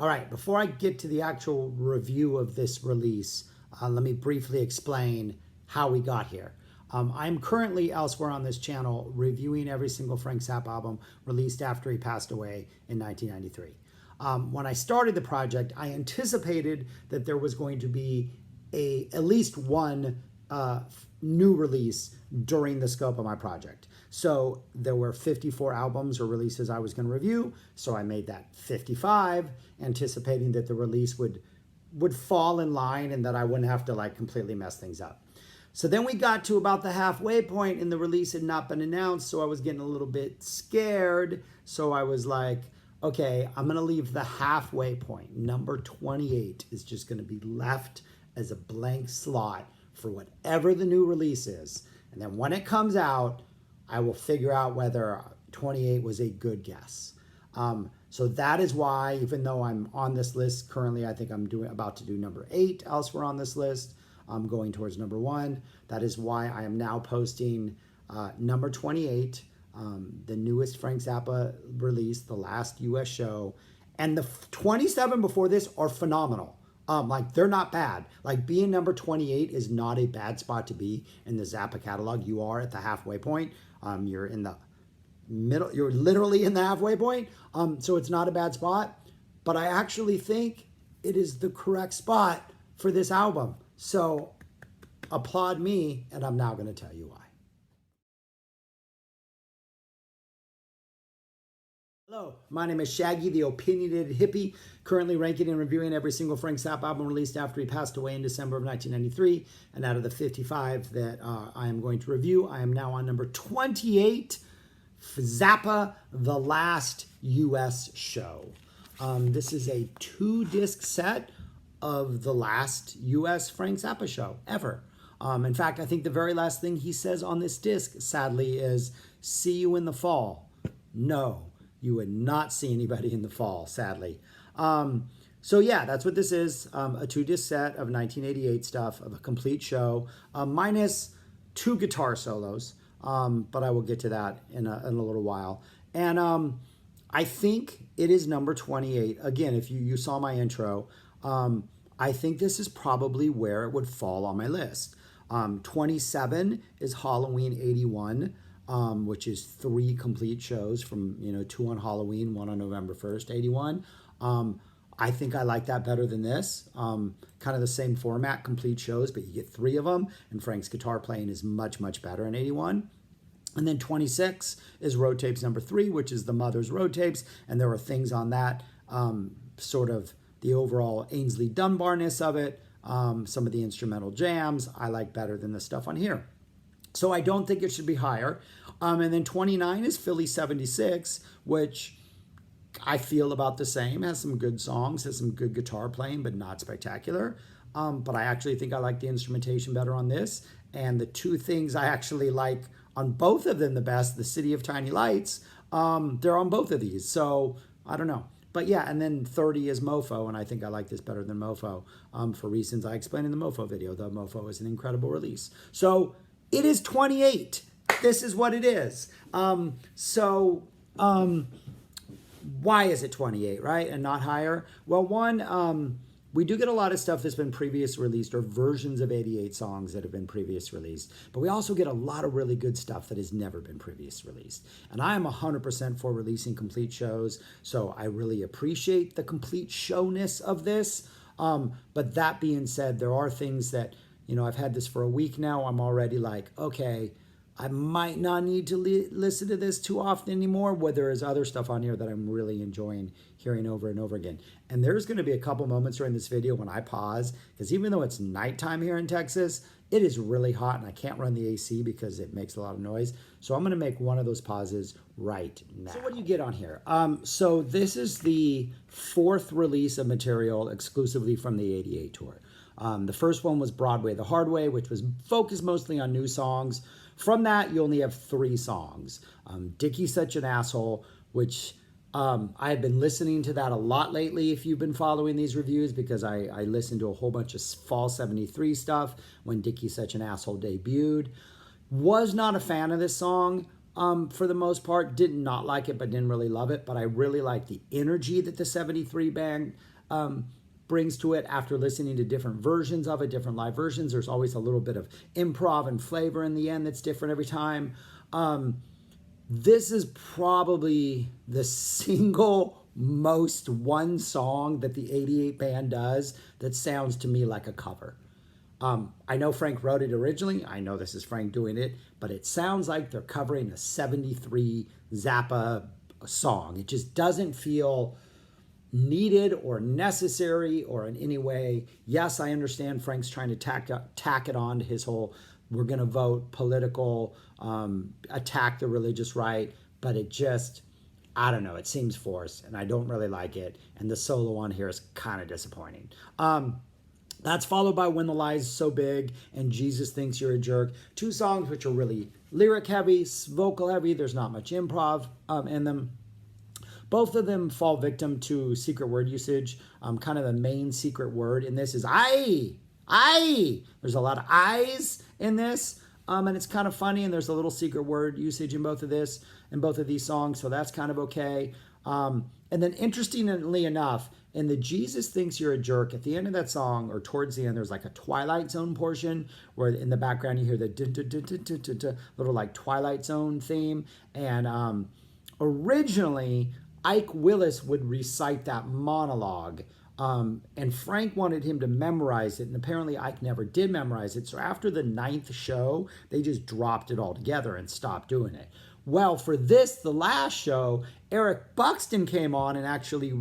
All right, before I get to the actual review of this release, let me briefly explain how we got here. I'm currently elsewhere on this channel reviewing every single Frank Zappa album released after he passed away in 1993. When I started the project, I anticipated that there was going to be at least one new release during the scope of my project. So there were 54 albums or releases I was going to review, so I made that 55, anticipating that the release would fall in line and that I wouldn't have to like completely mess things up. So then we got to about the halfway point and the release had not been announced, so I was getting a little bit scared. So I was like, okay, I'm going to leave the halfway point. Number 28 is just going to be left as a blank slot for whatever the new release is. And then when it comes out, I will figure out whether 28 was a good guess. So that is why, even though I'm on this list currently, I think I'm about to do number 8 elsewhere on this list. I'm going towards number 1. That is why I am now posting number 28, the newest Frank Zappa release, the Last U.S. show. And the 27 before this are phenomenal. Like, they're not bad. Like, being number 28 is not a bad spot to be in the Zappa catalog. You are at the halfway point. You're in the middle. You're literally in the halfway point. So it's not a bad spot. But I actually think it is the correct spot for this album. So applaud me, and I'm now going to tell you why. Hello, my name is Shaggy, the opinionated hippie, currently ranking and reviewing every single Frank Zappa album released after he passed away in December of 1993. And out of the 55 that I am going to review, I am now on number 28, Zappa, The Last U.S. Show. This is a 2-disc set of the last U.S. Frank Zappa show ever. In fact, I think the very last thing he says on this disc, sadly, is, "See you in the fall." No. You would not see anybody in the fall, sadly. So yeah, that's what this is. A 2-disc set of 1988 stuff, of a complete show, minus 2 guitar solos. But I will get to that in a little while. And I think it is number 28. Again, if you saw my intro, I think this is probably where it would fall on my list. 27 is Halloween 81. Which is 3 complete shows from, 2 on Halloween, 1 on November 1st, 81. I think I like that better than this. Kind of the same format, complete shows, but you get 3 of them, and Frank's guitar playing is much, much better in 81. And then 26 is Road Tapes number 3, which is the Mother's Road Tapes, and there are things on that, sort of the overall Ainsley Dunbarness of it, some of the instrumental jams I like better than the stuff on here. So I don't think it should be higher. And then 29 is Philly 76, which I feel about the same. Has some good songs, has some good guitar playing, but not spectacular. But I actually think I like the instrumentation better on this. And the 2 things I actually like on both of them the best, The City of Tiny Lights, they're on both of these. So I don't know. But yeah, and then 30 is Mofo, and I think I like this better than Mofo for reasons I explained in the Mofo video. The Mofo is an incredible release. So it is 28. This is what it is. Why is it 28, right? And not higher? Well, one, we do get a lot of stuff that's been previous released or versions of 88 songs that have been previous released. But we also get a lot of really good stuff that has never been previous released. And I am 100% for releasing complete shows. So I really appreciate the complete showness of this. But that being said, there are things that, I've had this for a week now. I'm already like, okay, I might not need to listen to this too often anymore, where there is other stuff on here that I'm really enjoying hearing over and over again. And there's going to be a couple moments during this video when I pause, because even though it's nighttime here in Texas, it is really hot and I can't run the AC because it makes a lot of noise. So I'm going to make one of those pauses right now. So what do you get on here? So this is the 4th release of material exclusively from the 88 tour. The first one was Broadway the Hard Way, which was focused mostly on new songs. From that, you only have 3 songs. Dickie's Such an Asshole, which I have been listening to that a lot lately if you've been following these reviews, because I listened to a whole bunch of Fall 73 stuff when Dickie's Such an Asshole debuted. Was not a fan of this song for the most part. Did not like it, but didn't really love it. But I really like the energy that the 73 band brings to it after listening to different versions of it, different live versions. There's always a little bit of improv and flavor in the end that's different every time. This is probably the single most one song that the 88 band does that sounds to me like a cover. I know Frank wrote it originally. I know this is Frank doing it, but it sounds like they're covering a 73 Zappa song. It just doesn't feel needed or necessary or in any way. Yes, I understand Frank's trying to tack it on to his whole, we're going to vote political, attack the religious right, but it just, I don't know, it seems forced and I don't really like it. And the solo on here is kind of disappointing. That's followed by When the Lie's So Big and Jesus Thinks You're a Jerk. Two songs which are really lyric heavy, vocal heavy. There's not much improv in them. Both of them fall victim to secret word usage. Kind of the main secret word in this is I. There's a lot of I's in this. And it's kind of funny. And there's a little secret word usage in both of these songs. So that's kind of okay. And then interestingly enough, in the Jesus Thinks You're a Jerk, at the end of that song, or towards the end, there's like a Twilight Zone portion where in the background you hear the little like Twilight Zone theme. And originally, Ike Willis would recite that monologue. And Frank wanted him to memorize it. And apparently Ike never did memorize it. So after the 9th show, they just dropped it altogether and stopped doing it. Well, for this, the last show, Eric Buxton came on and actually,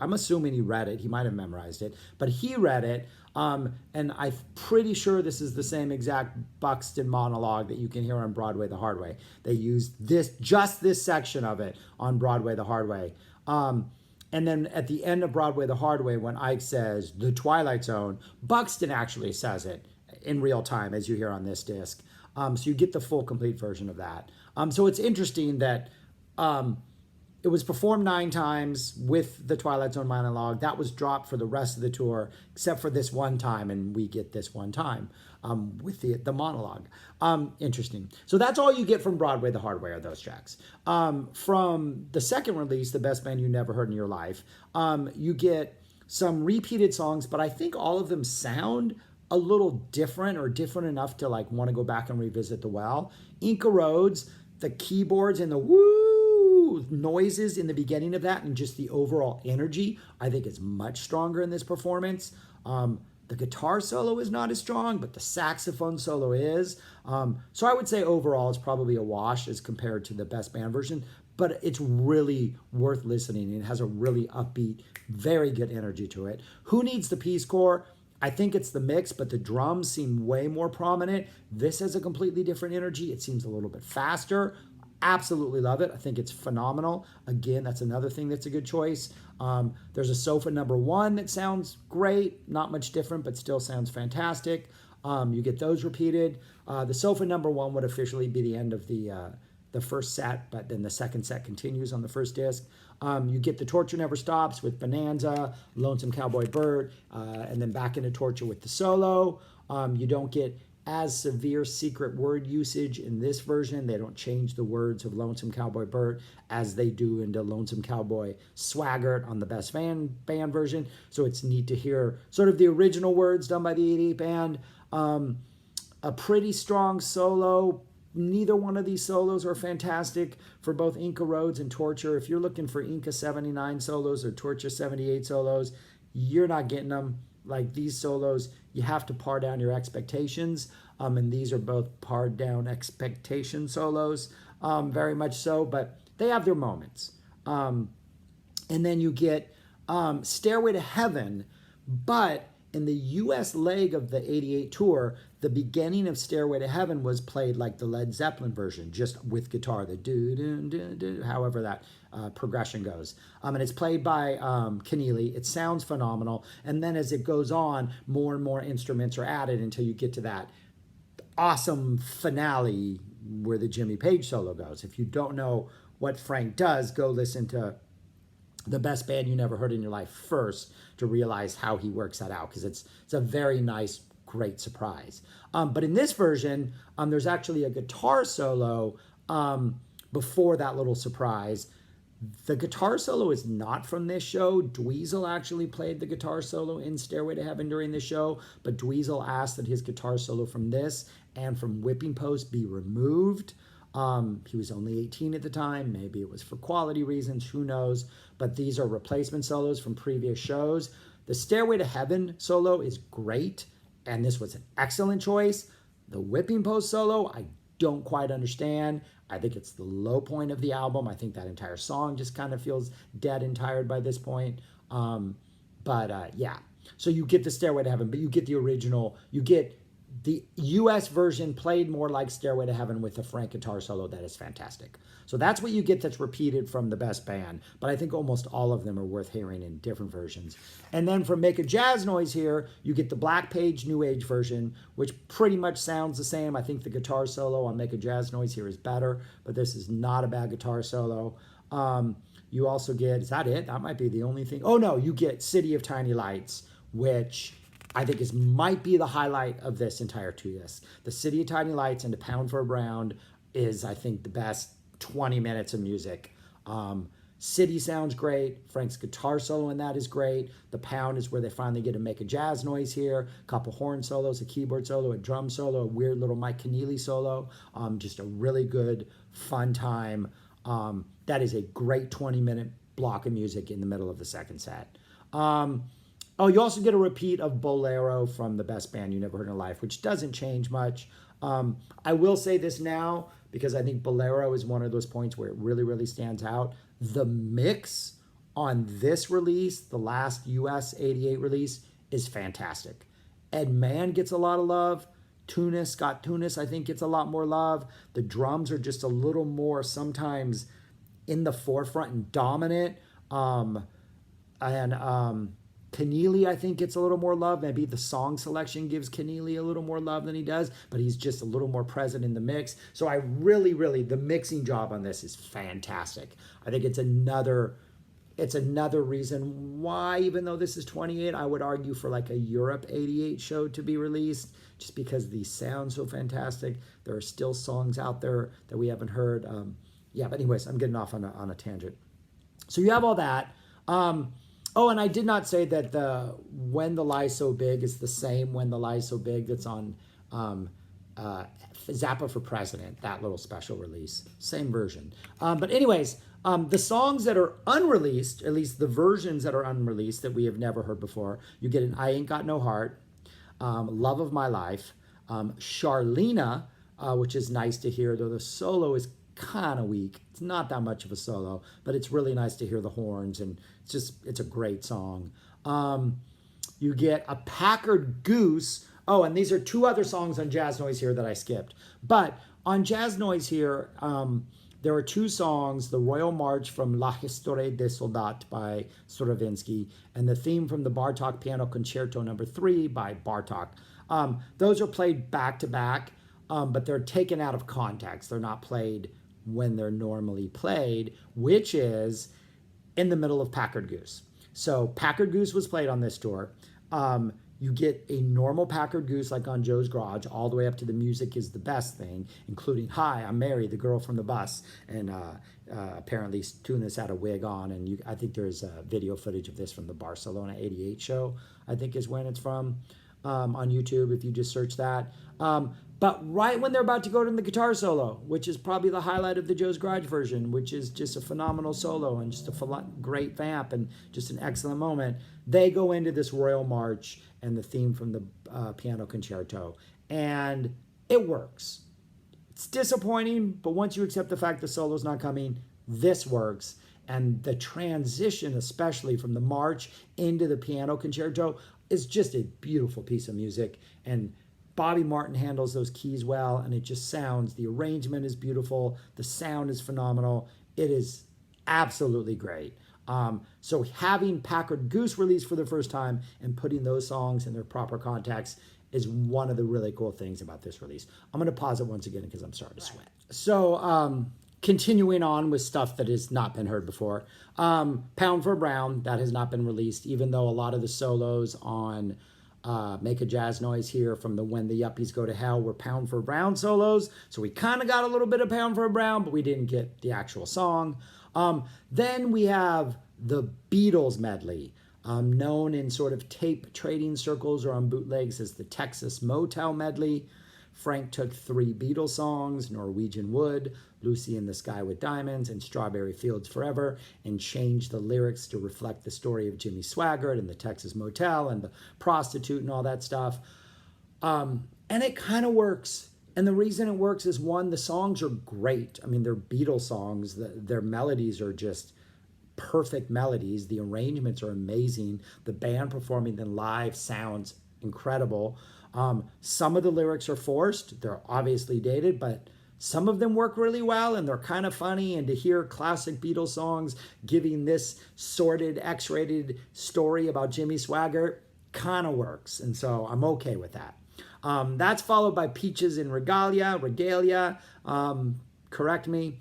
I'm assuming he read it. He might have memorized it, but he read it. And I'm pretty sure this is the same exact Buxton monologue that you can hear on Broadway the Hard Way. They used just this section of it on Broadway the Hard Way. And then at the end of Broadway the Hard Way, when Ike says the Twilight Zone, Buxton actually says it in real time, as you hear on this disc. So you get the full complete version of that. So it's interesting that it was performed 9 times with the Twilight Zone monologue. That was dropped for the rest of the tour, except for this one time, and we get this one time with the monologue. Interesting. So that's all you get from Broadway the Hard Way are those tracks. From the second release, The Best Band You Never Heard in Your Life, you get some repeated songs, but I think all of them sound a little different or different enough to like want to go back and revisit the well. Inca Roads, the keyboards and the woo noises in the beginning of that and just the overall energy, I think is much stronger in this performance. The guitar solo is not as strong, but the saxophone solo is. So I would say overall it's probably a wash as compared to the Best Band version, but it's really worth listening. It has a really upbeat, very good energy to it. Who Needs the Peace Corps? I think it's the mix, but the drums seem way more prominent. This has a completely different energy. It seems a little bit faster. Absolutely love it. I think it's phenomenal. Again, that's another thing that's a good choice. There's a Sofa Number 1 that sounds great. Not much different, but still sounds fantastic. You get those repeated. The Sofa Number 1 would officially be the end of the first set, but then the second set continues on the first disc. You get the Torture Never Stops with Bonanza, Lonesome Cowboy Burt, and then back into Torture with the solo. You don't get as severe secret word usage in this version. They don't change the words of Lonesome Cowboy Burt as they do into Lonesome Cowboy Swaggart on the Best Band version. So it's neat to hear sort of the original words done by the 88 band. A pretty strong solo. Neither one of these solos are fantastic for both Inca Roads and Torture. If you're looking for Inca 79 solos or Torture 78 solos, you're not getting them. Like these solos, you have to par down your expectations. And these are both pared down expectation solos, very much so, but they have their moments. And then you get Stairway to Heaven, but in the U.S. leg of the 88 tour, the beginning of Stairway to Heaven was played like the Led Zeppelin version, just with guitar, the do-do-do-do, however that progression goes. And it's played by Keneally. It sounds phenomenal. And then as it goes on, more and more instruments are added until you get to that awesome finale where the Jimmy Page solo goes. If you don't know what Frank does, go listen to The Best Band You Never Heard in Your Life first to realize how he works that out, because it's a very nice, great surprise. But in this version, there's actually a guitar solo before that little surprise. The guitar solo is not from this show. Dweezil actually played the guitar solo in Stairway to Heaven during the show, but Dweezil asked that his guitar solo from this and from Whipping Post be removed. He was only 18 at the time. Maybe it was for quality reasons. Who knows? But these are replacement solos from previous shows. The Stairway to Heaven solo is great, and this was an excellent choice. The Whipping Post solo, I don't quite understand. I think it's the low point of the album. I think that entire song just kind of feels dead and tired by this point. Yeah. So you get the Stairway to Heaven, but you get the original. You get the U.S. version played more like Stairway to Heaven with a Frank guitar solo that is fantastic. So that's what you get that's repeated from the best band. But I think almost all of them are worth hearing in different versions. And then from Make a Jazz Noise here, you get the Black Page New Age version, which pretty much sounds the same. I think the guitar solo on Make a Jazz Noise here is better, but this is not a bad guitar solo. You also get, is that it? That might be the only thing. Oh no, you get City of Tiny Lights, which I think might be the highlight of this entire 2 disc. The City of Tiny Lights and A Pound for a Brown is, I think, the best 20 minutes of music. City sounds great. Frank's guitar solo in that is great. The Pound is where they finally get to make a jazz noise here. A couple horn solos, a keyboard solo, a drum solo, a weird little Mike Keneally solo. Just a really good, fun time. That is a great 20-minute block of music in the middle of the second set. Oh, you also get a repeat of Bolero from the best band you never heard in life, which doesn't change much. I will say this now, because I think Bolero is one of those points where it really, really stands out. The mix on this release, the Last U.S. 88 release, is fantastic. Ed Mann gets a lot of love. Scott Tunis, I think, gets a lot more love. The drums are just a little more sometimes in the forefront and dominant. Keneally, I think, gets a little more love. Maybe the song selection gives Keneally a little more love than he does, but he's just a little more present in the mix. So I really, the mixing job on this is fantastic. I think it's another reason why, even though this is 28, I would argue for like a Europe 88 show to be released, just because these sound so fantastic. There are still songs out there that we haven't heard. But anyways, I'm getting off on a tangent. So you have all that. Oh, and I did not say that the When the Lie's So Big is the same When the Lie's So Big that's on Zappa for President, that little special release. Same version. But anyways, the songs that are unreleased, at least the versions that are unreleased that we have never heard before, you get an I Ain't Got No Heart, Love of My Life, Charlena, which is nice to hear, though the solo is kind of weak. It's not that much of a solo, but it's really nice to hear the horns, and it's a great song. You get a Packard Goose. Oh, and these are two other songs on Jazz Noise here that I skipped. But on Jazz Noise here, there are two songs, the Royal March from La Historie des Soldats by Stravinsky, and the theme from the Bartok Piano Concerto No. 3 by Bartok. Those are played back to back, but they're taken out of context. They're not played when they're normally played, which is in the middle of Packard Goose. So Packard Goose was played on this tour. You get a normal Packard Goose like on Joe's Garage, all the way up to The Music Is the Best Thing, including Hi, I'm Mary, the girl from the bus. And apparently Tunis had a wig on, and I think there's video footage of this from the Barcelona 88 show, I think is when it's from, on YouTube if you just search that. But right when they're about to go to the guitar solo, which is probably the highlight of the Joe's Garage version, which is just a phenomenal solo and just a great vamp and just an excellent moment, they go into this Royal March and the theme from the Piano Concerto. And it works. It's disappointing, but once you accept the fact the solo's not coming, this works. And the transition, especially from the march into the Piano Concerto, is just a beautiful piece of music. And Bobby Martin handles those keys well, and it just sounds, the arrangement is beautiful, the sound is phenomenal. It is absolutely great. So having Packard Goose released for the first time and putting those songs in their proper context is one of the really cool things about this release. I'm going to pause it once again because I'm starting to sweat. So continuing on with stuff that has not been heard before. Pound for a Brown, that has not been released, even though a lot of the solos on Make a Jazz Noise here from the When the Yuppies Go to Hell were Pound for a Brown solos. So we kind of got a little bit of Pound for a Brown, but we didn't get the actual song. Then we have the Beatles medley, known in sort of tape trading circles or on bootlegs as the Texas Motel medley. Frank took 3 Beatles songs, Norwegian Wood, Lucy in the Sky with Diamonds, and Strawberry Fields Forever, and changed the lyrics to reflect the story of Jimmy Swaggart and the Texas Motel and the prostitute and all that stuff. And it kind of works. And the reason it works is, one, the songs are great. I mean, they're Beatles songs. Their melodies are just perfect melodies. The arrangements are amazing. The band performing them live sounds incredible. Some of the lyrics are forced. They're obviously dated, but some of them work really well and they're kind of funny. And to hear classic Beatles songs giving this sordid, X-rated story about Jimmy Swaggart kind of works. And so I'm okay with that. That's followed by Peaches and Regalia. Correct me.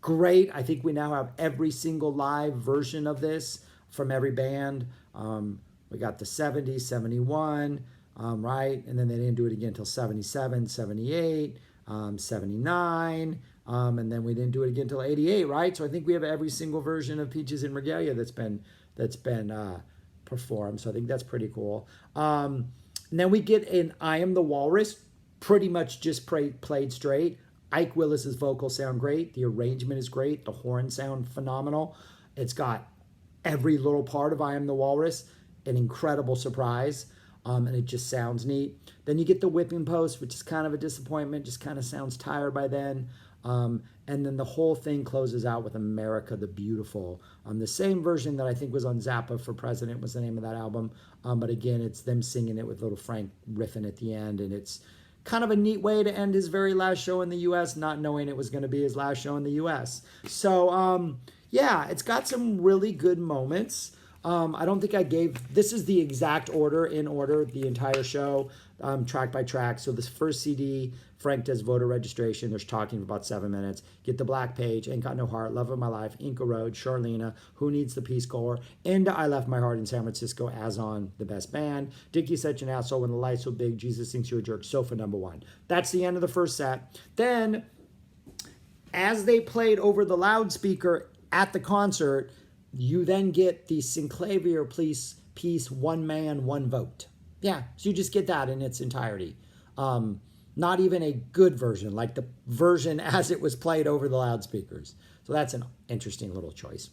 Great. I think we now have every single live version of this from every band. We got the 70s, 71, right? And then they didn't do it again until 77, 78, 79. And then we didn't do it again until 88, right? So I think we have every single version of Peaches and Regalia that's been performed. So I think that's pretty cool. And then we get an I Am the Walrus, pretty much just played straight. Ike Willis's vocals sound great. The arrangement is great. The horns sound phenomenal. It's got every little part of I Am the Walrus. An incredible surprise, and it just sounds neat. Then you get the Whipping Post, which is kind of a disappointment, just kind of sounds tired by then. And then the whole thing closes out with America the Beautiful. The same version that I think was on Zappa for President was the name of that album. But again, it's them singing it with little Frank riffing at the end, and it's kind of a neat way to end his very last show in the U.S., not knowing it was going to be his last show in the U.S. So, yeah, it's got some really good moments. I don't think I gave, this is the exact order, in order, the entire show, track by track. So this first CD, Frank does voter registration. There's talking for about 7 minutes. Get the Black Page, Ain't Got No Heart, Love of My Life, Inca Road, Charlena, Who Needs the Peace Corps, into I Left My Heart in San Francisco as on The Best Band, Dickie's Such an Asshole, When the Lights So Big, Jesus Thinks You're a Jerk, Sofa Number 1. That's the end of the first set. Then, as they played over the loudspeaker at the concert, you then get the Synclavier piece, One Man, One Vote. Yeah, so you just get that in its entirety. Not even a good version, like the version as it was played over the loudspeakers. So that's an interesting little choice.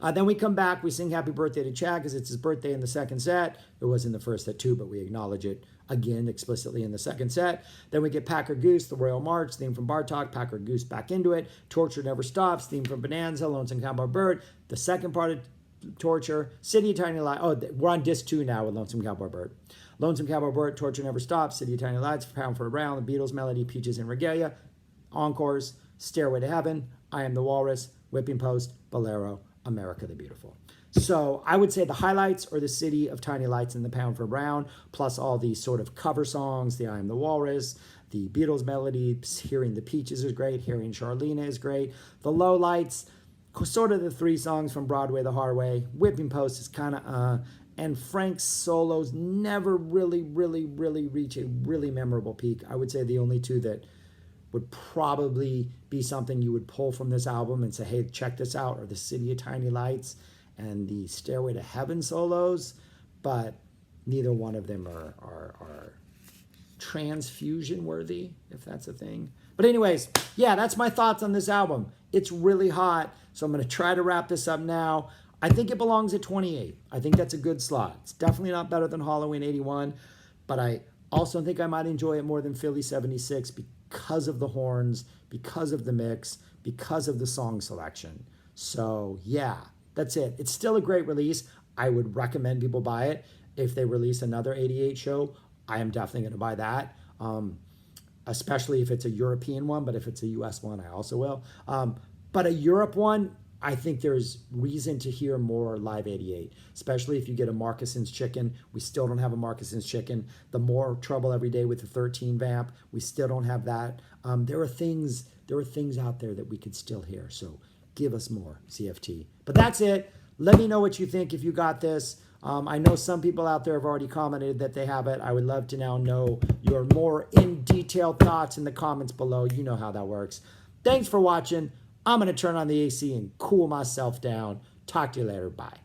Then we come back, we sing Happy Birthday to Chad because it's his birthday in the second set. It was in the first set too, but we acknowledge it again explicitly in the second set. Then we get Packer Goose, the Royal March, theme from Bartok, Packer Goose back into it. Torture Never Stops, theme from Bonanza, Lonesome Cowboy Bird. The second part of Torture, City of Tiny Lights. Oh, we're on disc 2 now with Lonesome Cowboy Bird. Lonesome Cowboy Bird, Torture Never Stops, City of Tiny Lights, Pound for a Brown, the Beatles melody, Peaches and Regalia, Encores, Stairway to Heaven, I Am the Walrus, Whipping Post, Bolero, America the Beautiful. So I would say the highlights are the City of Tiny Lights and the Pound for a Brown, plus all these sort of cover songs, the I Am the Walrus, the Beatles melody, hearing the Peaches is great, hearing Charlena is great. The lowlights, sort of the 3 songs from Broadway the Hard Way. Whipping Post is kind of and Frank's solos never really reach a really memorable peak. I would say the only 2 that would probably be something you would pull from this album and say, hey, check this out, are the City of Tiny Lights and the Stairway to Heaven solos, but neither one of them are transfusion worthy, if that's a thing. But anyways, yeah, that's my thoughts on this album. It's really hot, so I'm going to try to wrap this up now. I think it belongs at 28. I think that's a good slot. It's definitely not better than Halloween 81, but I also think I might enjoy it more than Philly 76 because of the horns, because of the mix, because of the song selection. So yeah, that's it. It's still a great release. I would recommend people buy it. If they release another 88 show, I am definitely going to buy that, especially if it's a European one, but if it's a US one, I also will. But a Europe one, I think there's reason to hear more Live 88, especially if you get a Marcuson's Chicken. We still don't have a Marcuson's Chicken. The More Trouble Every Day with the 13 vamp, we still don't have that. There are things out there that we could still hear. So give us more, CFT. But that's it. Let me know what you think if you got this. I know some people out there have already commented that they have it. I would love to now know your more in-detail thoughts in the comments below. You know how that works. Thanks for watching. I'm going to turn on the AC and cool myself down. Talk to you later. Bye.